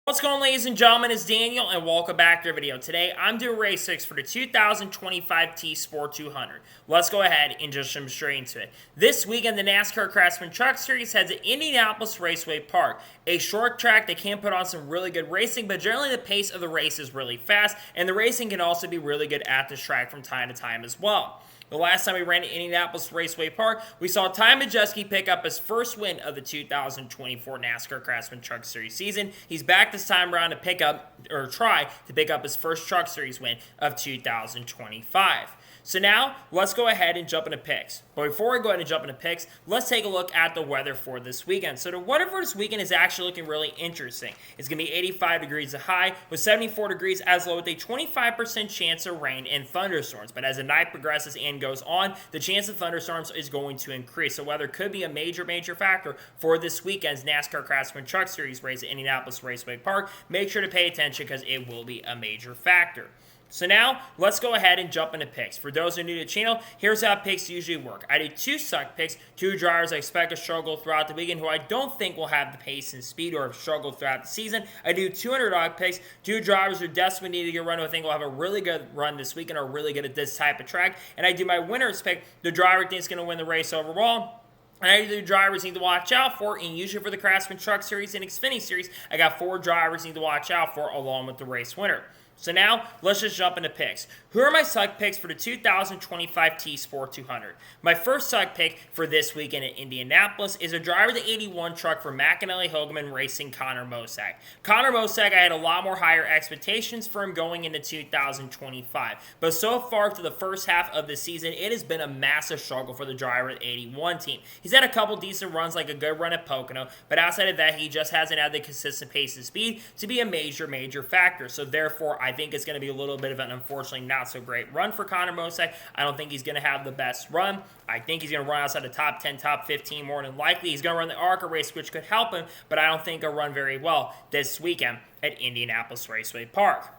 What's going on, ladies and gentlemen? It's Daniel and welcome back to our video. Today I'm doing race 6 for the 2025 TSport 200. Let's go ahead and just jump straight into it. This weekend the NASCAR Craftsman Truck Series heads to Indianapolis Raceway Park, a short track that can put on some really good racing, but generally the pace of the race is really fast, and the racing can also be really good at this track from time to time as well. The last time we ran at Indianapolis Raceway Park, we saw Ty Majeski pick up his first win of the 2024 NASCAR Craftsman Truck Series season. He's back this time around to try to pick up his first Truck Series win of 2025. So now, let's go ahead and jump into picks. But before we go ahead and jump into picks, let's take a look at the weather for this weekend. So the weather for this weekend is actually looking really interesting. It's going to be 85 degrees high with 74 degrees as low with a 25% chance of rain and thunderstorms. But as the night progresses and goes on, the chance of thunderstorms is going to increase. So weather could be a major factor for this weekend's NASCAR Craftsman Truck Series race at Indianapolis Raceway Park. Make sure to pay attention because it will be a major factor. So now, let's go ahead and jump into picks. For those who are new to the channel, here's how picks usually work. I do 2 suck picks, 2 drivers I expect to struggle throughout the weekend who I don't think will have the pace and speed or have struggled throughout the season. I do 2 underdog picks, 2 drivers who desperately need to get a run who I think will have a really good run this weekend or really good at this type of track. And I do my winners pick, the driver I think is going to win the race overall. And I do drivers need to watch out for, and usually for the Craftsman Truck Series and Xfinity Series, I got 4 drivers need to watch out for along with the race winner. So now, let's just jump into picks. Who are my suck picks for the 2025 TSport 200? My first suck pick for this weekend at Indianapolis is a driver of the 81 truck for McAnally Hogeman Racing, Connor Mosack. Connor Mosack, I had a lot more higher expectations for him going into 2025. But so far through the first half of the season, it has been a massive struggle for the driver of the 81 team. He's had a couple decent runs, like a good run at Pocono, but outside of that, he just hasn't had the consistent pace and speed to be a major factor. So therefore, I think it's going to be a little bit of an unfortunately not so great run for Connor Mosack. I don't think he's going to have the best run. I think he's going to run outside the top 10, top 15 more than likely. He's going to run the ARCA race, which could help him, but I don't think he'll run very well this weekend at Indianapolis Raceway Park.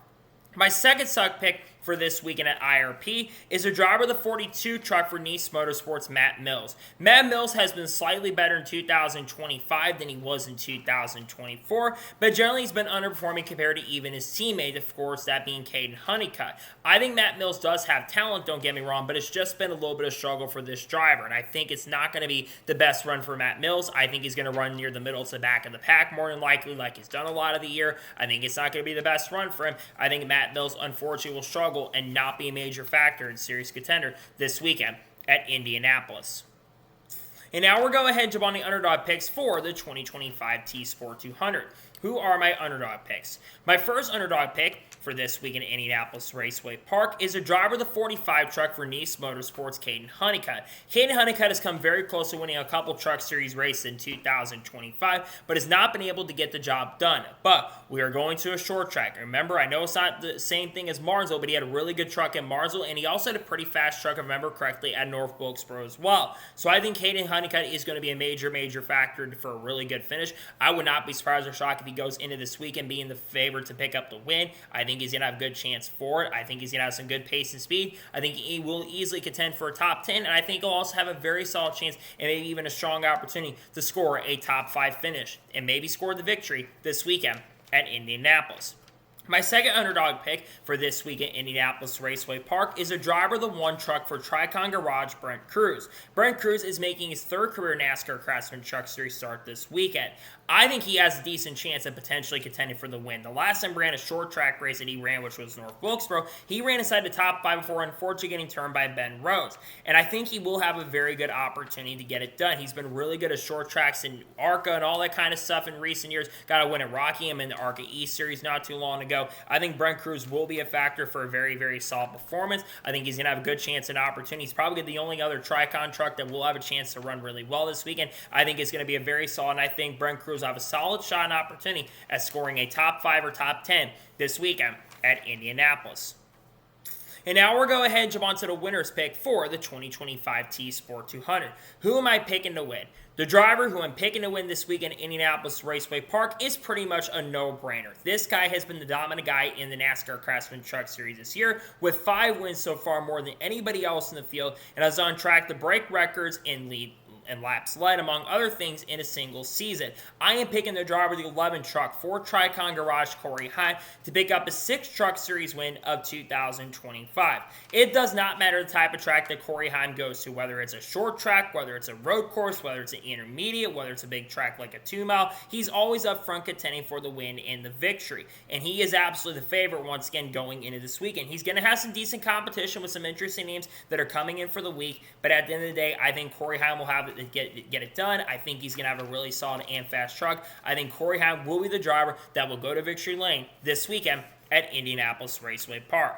My second suck pick for this weekend at IRP is a driver of the 42 truck for Nice Motorsports, Matt Mills. Matt Mills has been slightly better in 2025 than he was in 2024, but generally he's been underperforming compared to even his teammate, of course, that being Caden Honeycutt. I think Matt Mills does have talent, don't get me wrong, but it's just been a little bit of struggle for this driver, and I think it's not going to be the best run for Matt Mills. I think he's going to run near the middle to the back of the pack more than likely, like he's done a lot of the year. I think it's not going to be the best run for him. I think Matt Mills, unfortunately, will struggle and not be a major factor in serious contender this weekend at Indianapolis. And now we're going ahead and jump on the underdog picks for the 2025 TSport 200. Who are my underdog picks? My first underdog pick for this week in Indianapolis Raceway Park is a driver of the 45 truck for Nice Motorsports, Caden Honeycutt. Caden Honeycutt has come very close to winning a couple Truck Series races in 2025, but has not been able to get the job done. But we are going to a short track. Remember, I know it's not the same thing as Martinsville, but he had a really good truck in Martinsville, and he also had a pretty fast truck, if I remember correctly, at North Wilkesboro as well. So I think Caden Honeycutt is going to be a major factor for a really good finish. I would not be surprised or shocked if he goes into this weekend being the favorite to pick up the win. I think he's going to have a good chance for it. I think he's going to have some good pace and speed. I think he will easily contend for a top 10, and I think he'll also have a very solid chance and maybe even a strong opportunity to score a top 5 finish and maybe score the victory this weekend at Indianapolis. My second underdog pick for this week at Indianapolis Raceway Park is a driver of the 1 truck for Tricon Garage, Brent Cruz. Brent Cruz is making his 3rd career NASCAR Craftsman Truck Series start this weekend. I think he has a decent chance of potentially contending for the win. The last time he ran a short track race that he ran, which was North Wilkesboro, he ran inside the top 5 before unfortunately getting turned by Ben Rhodes. And I think he will have a very good opportunity to get it done. He's been really good at short tracks in ARCA and all that kind of stuff in recent years. Got a win at Rockingham in the ARCA East Series not too long ago. I think Brent Cruz will be a factor for a very solid performance. I think he's going to have a good chance and opportunity. He's probably the only other Tricon truck that will have a chance to run really well this weekend. I think it's going to be a very solid, and I think Brent Cruz will have a solid shot and opportunity at scoring a top 5 or top 10 this weekend at Indianapolis. And now we're going ahead and jump on to the winner's pick for the 2025 TSport 200. Who am I picking to win? The driver who I'm picking to win this weekend at Indianapolis Raceway Park is pretty much a no-brainer. This guy has been the dominant guy in the NASCAR Craftsman Truck Series this year, with 5 wins so far, more than anybody else in the field, and is on track to break records and lead and laps led, among other things, in a single season. I am picking the driver of the 11 truck for Tricon Garage Corey Heim to pick up a 6 Truck Series win of 2025. It does not matter the type of track that Corey Heim goes to, whether it's a short track, whether it's a road course, whether it's an intermediate, whether it's a big track like a 2-mile, he's always up front contending for the win and the victory. And he is absolutely the favorite once again going into this weekend. He's going to have some decent competition with some interesting names that are coming in for the week, but at the end of the day, I think Corey Heim will have it get it done. I think he's going to have a really solid and fast truck. I think Corey Heim will be the driver that will go to victory lane this weekend at Indianapolis Raceway Park.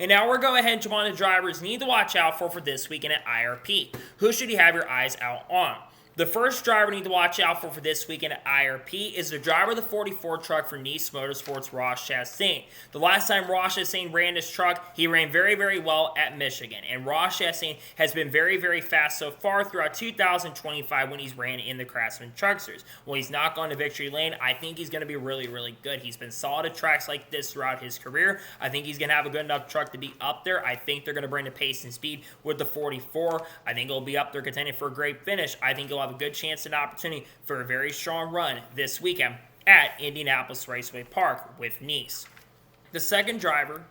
And now we're going ahead to one of the drivers you need to watch out for this weekend at IRP. Who should you have your eyes out on? The first driver you need to watch out for this weekend at IRP is the driver of the 44 truck for Nice Motorsports, Ross Chastain. The last time Ross Chastain ran this truck, he ran very, very well at Michigan. And Ross Chastain has been very, very fast so far throughout 2025 when he's ran in the Craftsman Truck Series. Well, he's not gone to victory lane. I think he's going to be really, really good. He's been solid at tracks like this throughout his career. I think he's going to have a good enough truck to be up there. I think they're going to bring the pace and speed with the 44. I think he'll be up there contending for a great finish. I think he'll have a good chance and opportunity for a very strong run this weekend at Indianapolis Raceway Park with Nice. The second driver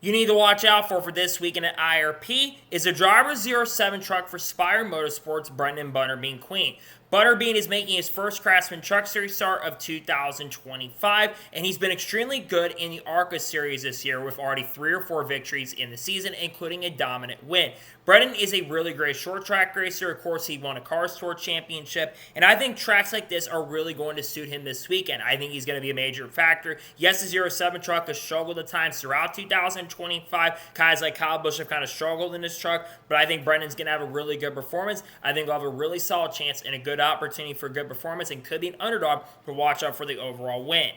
you need to watch out for this weekend at IRP is the driver 07 truck for Spire Motorsports, Brendan Butterbean Queen. Butterbean is making his first Craftsman Truck Series start of 2025, and he's been extremely good in the ARCA Series this year with already 3 or 4 victories in the season, including a dominant win. Brendan is a really great short track racer. Of course, he won a Cars Tour Championship, and I think tracks like this are really going to suit him this weekend. I think he's going to be a major factor. Yes, the 07 truck has struggled at times throughout 2025. Guys like Kyle Busch have kind of struggled in this truck, but I think Brendan's going to have a really good performance. I think he'll have a really solid chance and a good opportunity for good performance and could be an underdog to watch out for the overall win.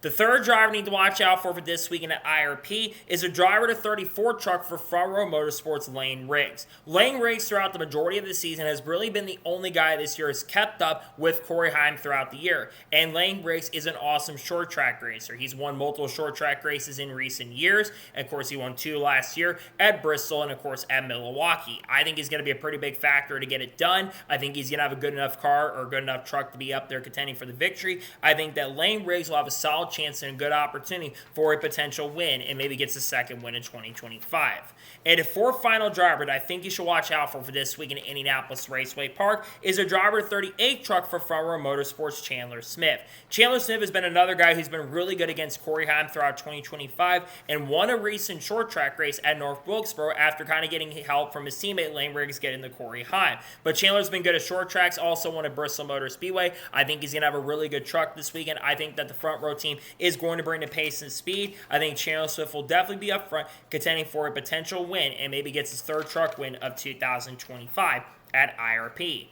The third driver you need to watch out for this weekend at IRP is a driver to 34 truck for Front Row Motorsports, Lane Riggs. Lane Riggs throughout the majority of the season has really been the only guy this year has kept up with Corey Heim throughout the year. And Lane Riggs is an awesome short track racer. He's won multiple short track races in recent years. And of course, he won 2 last year at Bristol and of course at Milwaukee. I think he's going to be a pretty big factor to get it done. I think he's going to have a good enough car or good enough truck to be up there contending for the victory. I think that Lane Riggs will have a solid chance and a good opportunity for a potential win and maybe gets a second win in 2025. And the fourth final driver that I think you should watch out for this week in Indianapolis Raceway Park is a driver 38 truck for Front Row Motorsports, Chandler Smith. Chandler Smith has been another guy who's been really good against Corey Heim throughout 2025 and won a recent short track race at North Wilkesboro after kind of getting help from his teammate Lane Riggs getting the Corey Heim. But Chandler's been good at short tracks, also won at Bristol Motor Speedway. I think he's going to have a really good truck this weekend. I think that the Front Row team is going to bring the pace and speed. I think Chandler Swift will definitely be up front contending for a potential win and maybe gets his 3rd truck win of 2025 at IRP.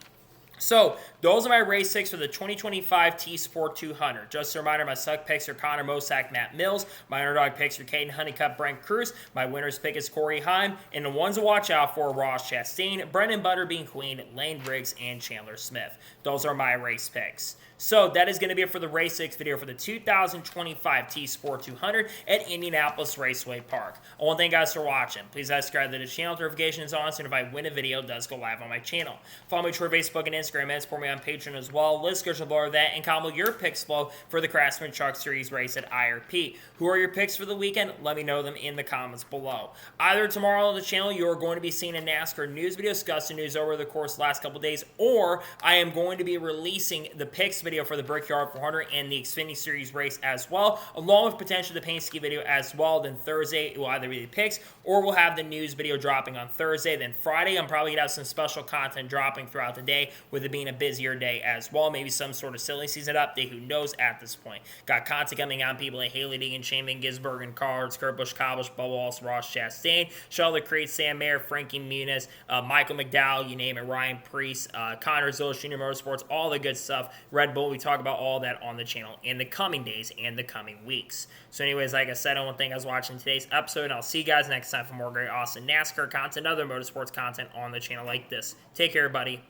So, those are my race picks for the 2025 TSport 200. Just a reminder, my suck picks are Connor Mosack, Matt Mills. My underdog picks are Caden Honeycutt, Brent Cruz. My winner's pick is Corey Heim. And the ones to watch out for, Ross Chastain, Brendan Butterbean Queen, Lane Riggs, and Chandler Smith. Those are my race picks. So that is going to be it for the Race 6 video for the 2025 TSport 200 at Indianapolis Raceway Park. I want to thank you guys for watching. Please subscribe to the channel. Notifications on, so if I win a video, it does go live on my channel. Follow me on Facebook and Instagram, and support me on Patreon as well. List goes below that, and comment your picks below for the Craftsman Truck Series race at IRP. Who are your picks for the weekend? Let me know them in the comments below. Either tomorrow on the channel, you are going to be seeing a NASCAR news video discussing news over the course of the last couple days, or I am going to be releasing the picks video for the Brickyard 400 and the Xfinity Series race as well, along with potentially the Penske video as well. Then Thursday, it will either be the picks or we'll have the news video dropping on Thursday. Then Friday, I'm probably going to have some special content dropping throughout the day, with it being a busier day as well. Maybe some sort of silly season update, who knows at this point. Got content coming on people like Haley Deegan, Shane Van Gisbergen, Cards, Kurt Busch, Kyle Busch, Bubba Wallace, Ross Chastain, Charlotte Creed, Sam Mayer, Frankie Muniz, Michael McDowell, you name it, Ryan Preece, Connor Zillis, Junior Motorsports, all the good stuff. Red Bull, we talk about all that on the channel in the coming days and the coming weeks. So anyways, like I said, I want to thank you guys for watching today's episode, and I'll see you guys next time for more great, awesome NASCAR content, other motorsports content on the channel like this. Take care, everybody.